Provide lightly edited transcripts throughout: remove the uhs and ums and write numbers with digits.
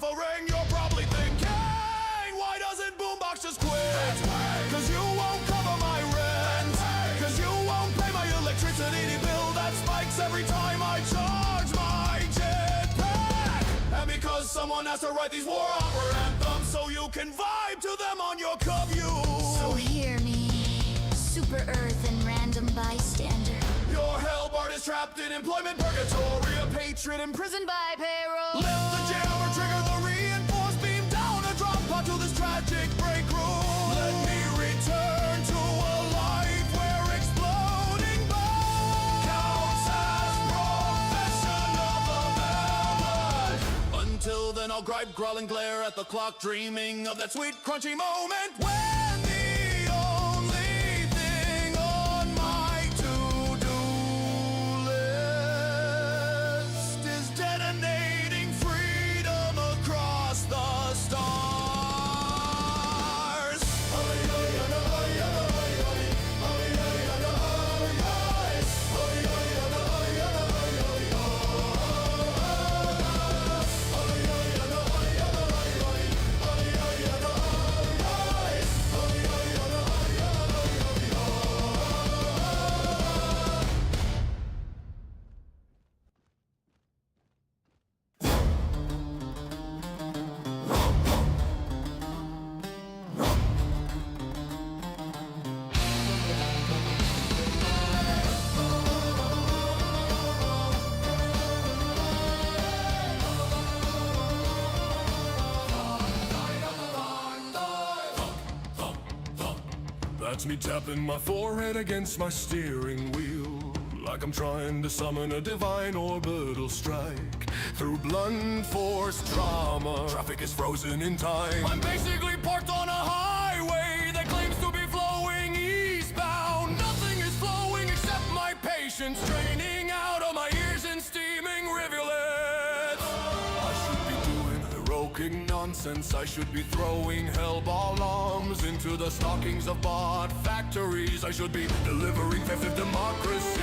suffering. You're probably thinking, why doesn't BoomBox just quit? Cause you won't cover my rent. Cause you won't pay my electricity bill that spikes every time I charge my jetpack. And because someone has to write these war opera anthems so you can vibe to them on your commute. So hear me, Super Earth and random bystander. Your hellbard is trapped in employment purgatory, a patron imprisoned by payroll. Lift the jam or trigger the reinforced beam down a drop pod to this tragic break room. Let me return to a life where exploding bombs counts as profession of the bellblood. Until then I'll gripe, growl and glare at the clock, dreaming of that sweet crunchy moment when the only thing on my to-do list is detonating freedom across the stars. That's me tapping my forehead against my steering wheel, like I'm trying to summon a divine orbital strike. Through blunt force trauma, traffic is frozen in time. I'm basically parked on a highway that claims to be flowing eastbound. Nothing is flowing except my patience draining out of my ears in steaming rivulets. I should be doing heroic nonsense. I should be throwing hell bombs into the stockings of bot factories. I should be delivering theft of democracy,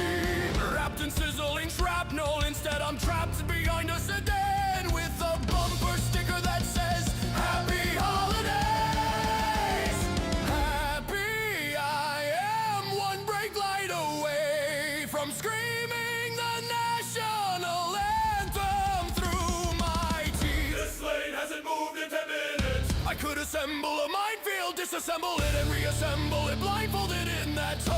wrapped in sizzling shrapnel. Instead I'm trapped behind a sedan with a bumper sticker that says Happy Holidays. Happy, I am one brake light away from screaming the national anthem through my teeth. This lane hasn't moved in 10 minutes. I could assemble a minefield, disassemble it and reassemble it blindfolded in that time.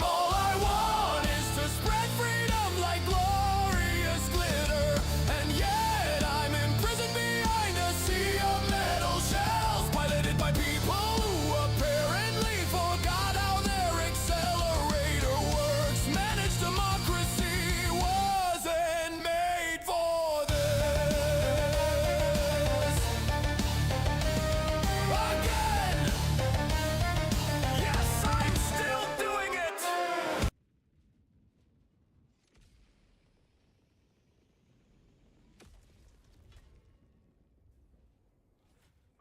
All I want is to spread freedom like glorious glitter, and yet I'm imprisoned behind a sea of metal shells, piloted by people who apparently forgot how their accelerator works. Managed democracy wasn't made for this. Again! Yes, I'm still doing it!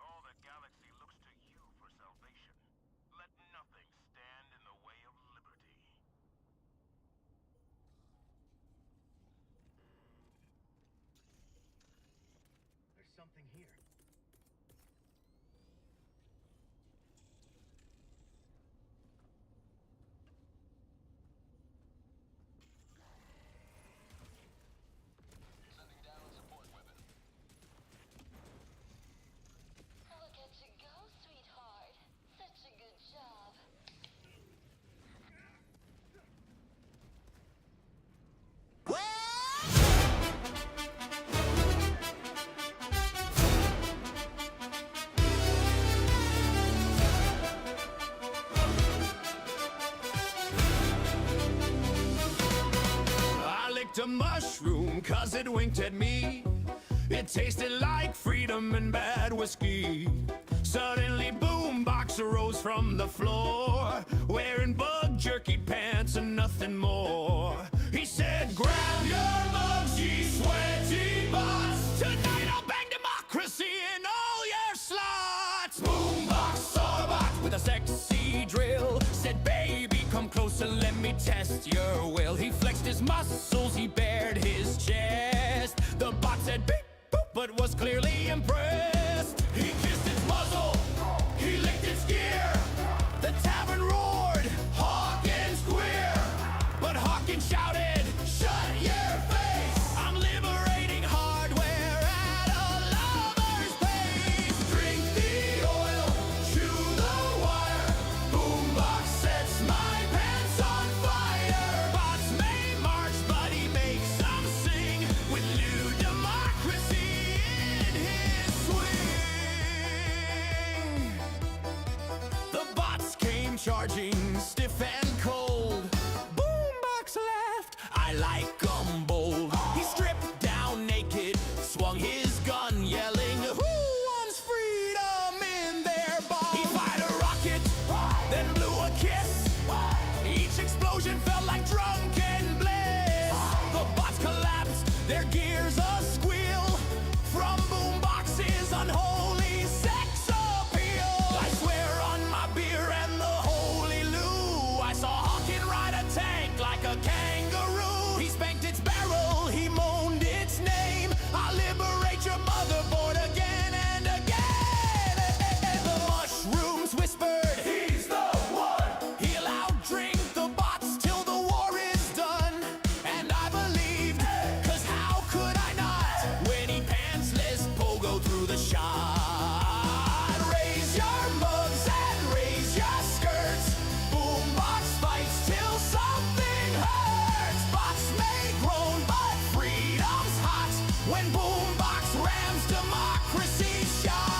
All the galaxy looks to you for salvation. Let nothing stand in the way of liberty. There's something here. Sending down support weapon. Look at you go, sweetheart. Such a good job. I licked a mushroom cause it winked at me. It tasted like freedom and bad whiskey. Suddenly BoomBox arose from the floor, wearing bug jerky pants and nothing more. He said, grab your mugs, ye sweaty bots. Tonight I'll bang democracy in all your slots. BoomBox Autobot with a sexy drill said, baby, come closer, let me test your will. He flexed his muscles, he bared his chest. The bot said, beep, boop, but but was clearly impressed. He kissed its muzzle, he licked its gear. The tavern roared, Hawkin's queer. But Hawkin shouted, shut your face! I'm liberating hardware at a lover's pace. Drink the oil, chew the wire. BoomBox sets my pants on fire. Bots may march, but he makes them sing with new democracy in his swing. The bots came charging, stiff and cold. BoomBox laughed, I like 'em bold. He stripped down naked, swung his gun, yelling, who wants freedom in their balls? He fired a rocket, then blew a kiss. Each explosion felt like drunken bliss. The bots collapsed, their gears a squeal from BoomBox's unholy sex appeal. I swear on my beer and the holy loo, I saw Hawkin ride a tank like a kangaroo. He spanked its barrel, he moaned its name. I'll liberate your motherboard again and again. The mushrooms whispered, he's the one. He'll outdrink the bots till the war is done. And I believed, cause how could I not, when he pantsless pogo through the shot. Raise your mugs and raise your skirts. BoomBox fights till something hurts. Bots may groan, but freedom's hot when BoomBox rams democracy shot.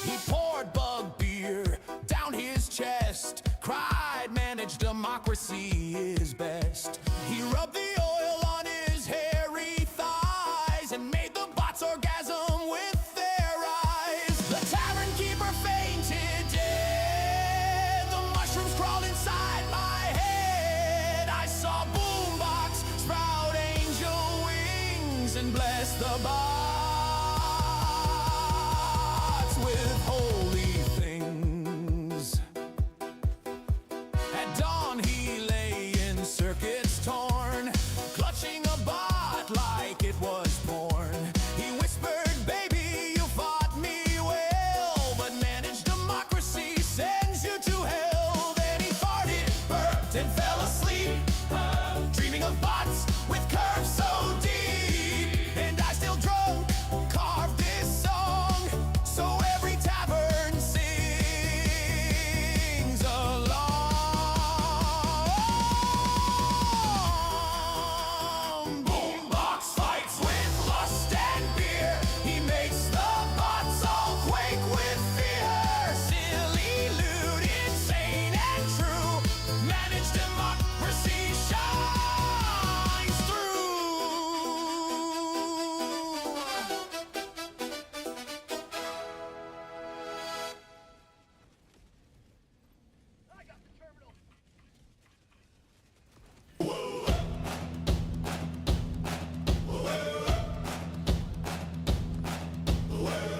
He poured bug beer down his chest, cried, managed democracy is best. He rubbed the oil on his hairy thighs and made the bots orgasm with their eyes. The tavern keeper fainted dead. The mushrooms crawled inside my head. I saw BoomBox sprout angel wings and bless the bots with holy things. At dawn he lay in circuits torn, clutching a bot like it was porn. He whispered, baby, you fought me well, but managed democracy sends you to hell. Then he farted, burped, and fell asleep, dreaming of bots with curves so deep. And I still drunk, carved this song, so every tavern sings along. BoomBox fights with lust and beer. He makes the bots all quake with fear. Silly, lewd, insane, and true. Managed democracy shines through. I got the terminal.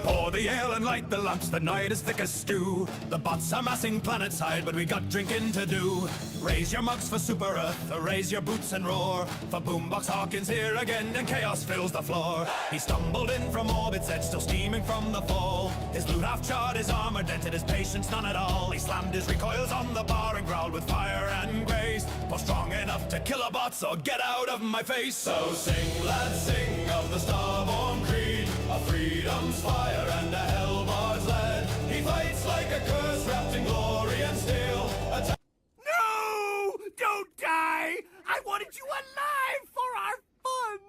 Pour the ale and light the lamps, the night is thick as stew. The bots are massing planetside, but we got drinking to do. Raise your mugs for Super Earth, raise your boots and roar. For BoomBox Hawkin's here again, and chaos fills the floor. He stumbled in from orbit's edge, still steaming from the fall. His loot half charred, his armor dented, his patience none at all. He slammed his recoils on the bar and growled with fire and grace. For strong enough to kill a bot, so get out of my face. So sing, lads, sing of the starborn creed, of freedom's fire and a hellbard's lead. He fights like a curse wrapped in glory and steel. No! Don't die! I wanted you alive for our fun!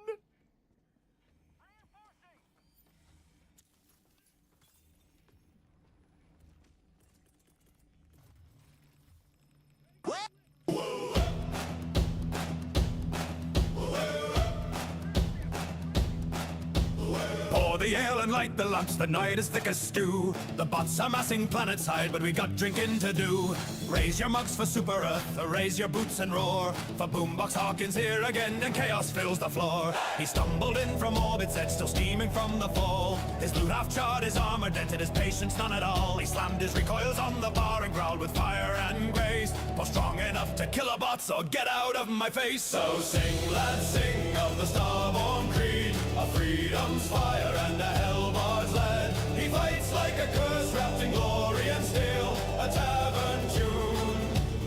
Pour the the ale and light the lamps. The night is thick as stew. The bots amassing planetside, but we got drinking to do. Raise your mugs for Super Earth, or raise your boots and roar. For BoomBox Hawkin's here again, and chaos fills the floor. He stumbled in from orbit's edge, still steaming from the fall. His loot half charred, his armor dented, his patience none at all. He slammed his recoils on the bar and growled with fire and grace. For strong enough to kill a bot, so get out of my face. So sing, lads, sing of the starborn creed, a freedom's fire and a hellbard's lead. He fights like a curse wrapped in glory and steel, a tavern tune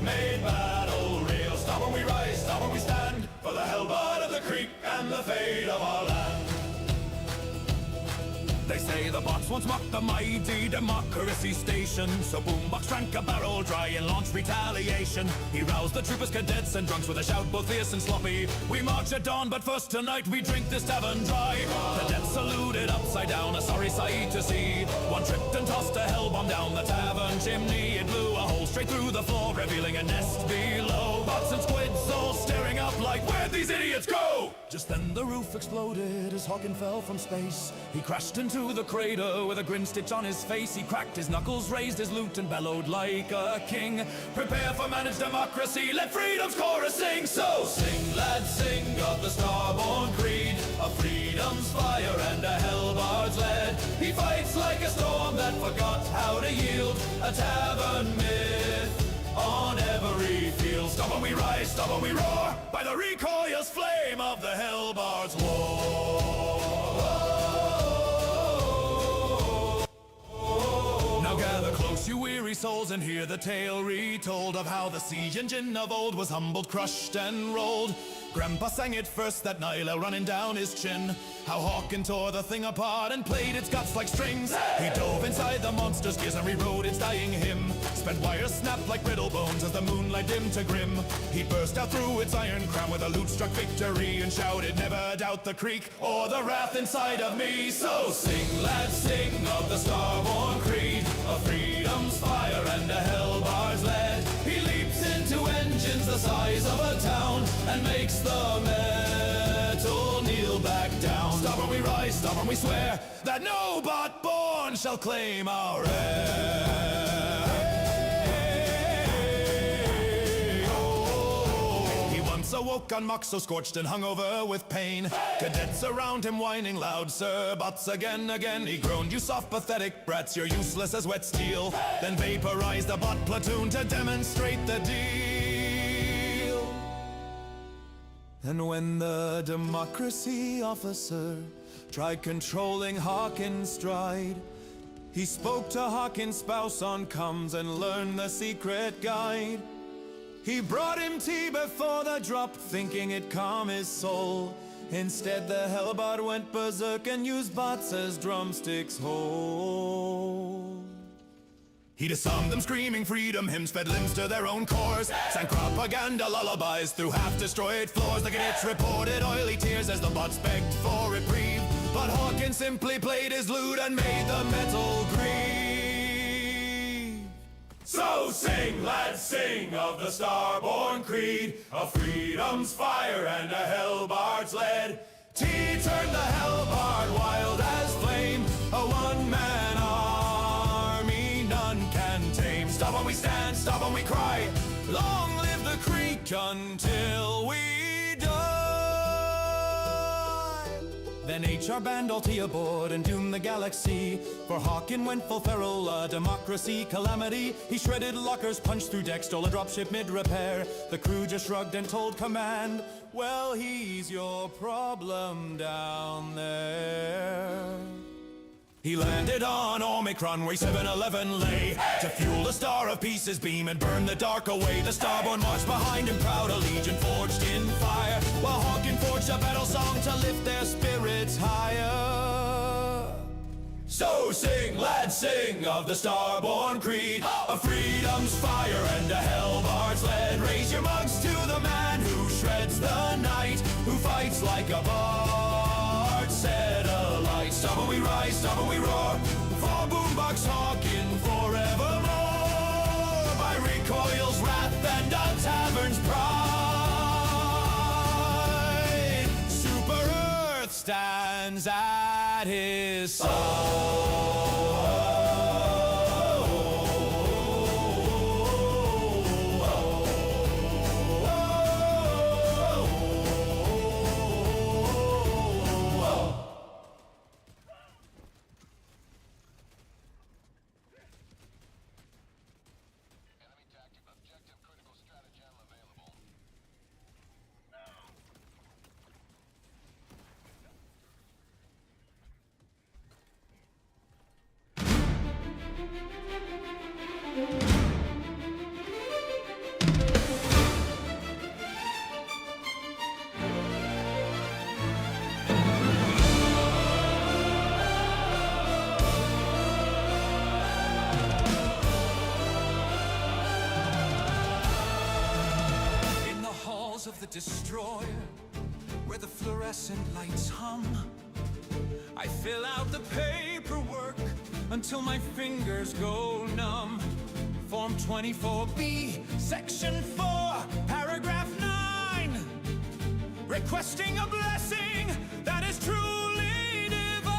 made battle real. Stop when we rise, stop when we stand, for the hellbard of the creek and the fate of our land. They say the bots once mocked the mighty democracy station, so BoomBox drank a barrel dry and launched retaliation. He roused the troopers, cadets, and drunks with a shout both fierce and sloppy. We march at dawn, but first tonight we drink this tavern dry. Cadets saluted upside down, a sorry sight to see. One tripped and tossed a hell bomb down the tavern chimney. It blew a hole straight through the floor, revealing a nest below. Bots and squids all staring up like, where'd these idiots go? Just then the roof exploded as Hawkin fell from space. He crashed into the crater with a grin stitch on his face. He cracked his knuckles, raised his loot, and bellowed like a king. Prepare for managed democracy, let freedom's chorus sing. So sing, lads, sing of the starborn creed, a freedom's fire and a hellbard's lead. He fights like a storm that forgot how to yield, a tavern myth on every field. Stop when we rise, stop when we roar, by the recoil's flame of the hellbard's war. Now gather close, you weary souls, and hear the tale retold of how the siege engine of old was humbled, crushed, and rolled. Grandpa sang it first that night, running down his chin. How Hawkin tore the thing apart and played its guts like strings. He dove inside the monster's gears and rewrote its dying hymn. Spent wires snapped like brittle bones as the moonlight dimmed to grim. He burst out through its iron crown with a loot-struck victory and shouted, never doubt the creek or the wrath inside of me. So sing, lads, sing of the starborn creed, a freedom's fire and a hellbard's lead. He leaps into engines the size of a town and makes the metal kneel back down. Stop when we rise, stop when we swear that no bot born shall claim our heir. He once awoke on Mox so scorched and hungover with pain. Cadets around him whining loud, sir, bots again. He groaned, you soft pathetic brats, you're useless as wet steel. Then vaporized the bot platoon to demonstrate the deal. And when the democracy officer tried controlling Hawkin's stride, he spoke to Hawkin's spouse on comms and learned the secret guide. He brought him tea before the drop, thinking it'd calm his soul. Instead, the hellbard went berserk and used bots as drumsticks whole. He disarmed them, screaming freedom hymns, fed limbs to their own cores, sang propaganda lullabies through half-destroyed floors. The cadets reported oily tears as the bots begged for reprieve, but Hawkin simply played his lute and made the metal grieve. So sing, lads, sing of the starborn creed, a freedom's fire and a hellbard's lead. T turned the hellbard wild as flame, a one-man army none can tame. Stop when we stand, stop when we cry, long live the creek until we die. Then HR band all tea aboard and doomed the galaxy. For Hawkin went full feral, a democracy calamity. He shredded lockers, punched through decks, stole a dropship mid-repair. The crew just shrugged and told command, well, he's your problem down there. He landed on Omicron where 7-Eleven lay, to fuel the Star of Peace's beam and burn the dark away. The Starborn marched behind him, proud, a legion forged in fire, while Hawkin forged a battle song to lift their spirits higher. So sing, lads, sing of the Starborn creed, a freedom's fire and a hellbard's lead. Raise your mugs to the man who shreds the night, who fights like a bard set alight. Stop when we rise, stop when we roar, for BoomBox Hawkin forevermore. By recoil's wrath and a tavern's pride, Super Earth stands at at his side. Enemy tactic objective critical stratagem available. In the halls of the destroyer, where the fluorescent lights hum, I fill out the paperwork until my fingers go numb. Form 24B, Section 4, Paragraph 9, requesting a blessing that is truly divine.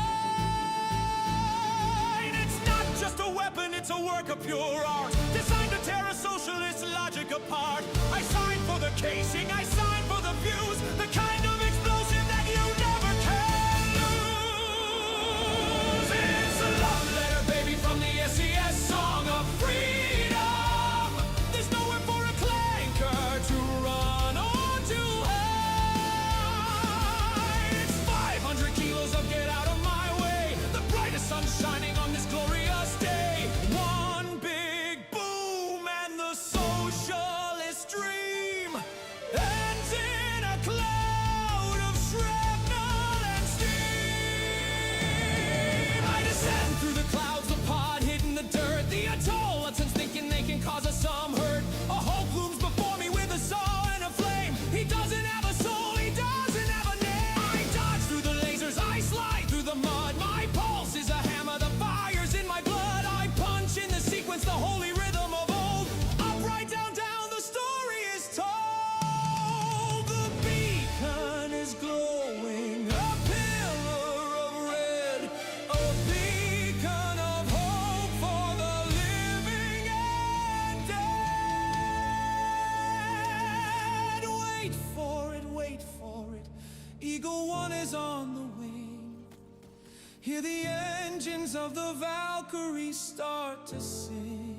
It's not just a weapon, it's a work of pure art, designed to tear a socialist logic apart. I signed for the casing, I signed for the fuse, the kind of explosive that you never can lose. It's a love letter, baby, from the SES, song of freedom. There's nowhere for a clanker to run or to hide. It's 500 kilos of get out of my way, the brightest sun shining on this glorious day. One big boom and the socialist dream ends in a cloud of shrapnel and steam. I descend through the clouds, the pod hidden the dirt, the Automatons thinking they can cause us some hurt. A hope looms before me with a saw and a flame. He doesn't have a soul, he doesn't have a name. I dodge through the lasers, I slide through the mud. My pulse is a hammer, the fire's in my blood. I punch in the sequence, the holy rhythm of old. Up, right, down, down, the story is told. The beacon is glowing, a pillar of red, a beacon of hope for the living and dead. Wait for it, wait for it. Eagle One is on the wing. Hear the engines of the Valkyrie start to sing.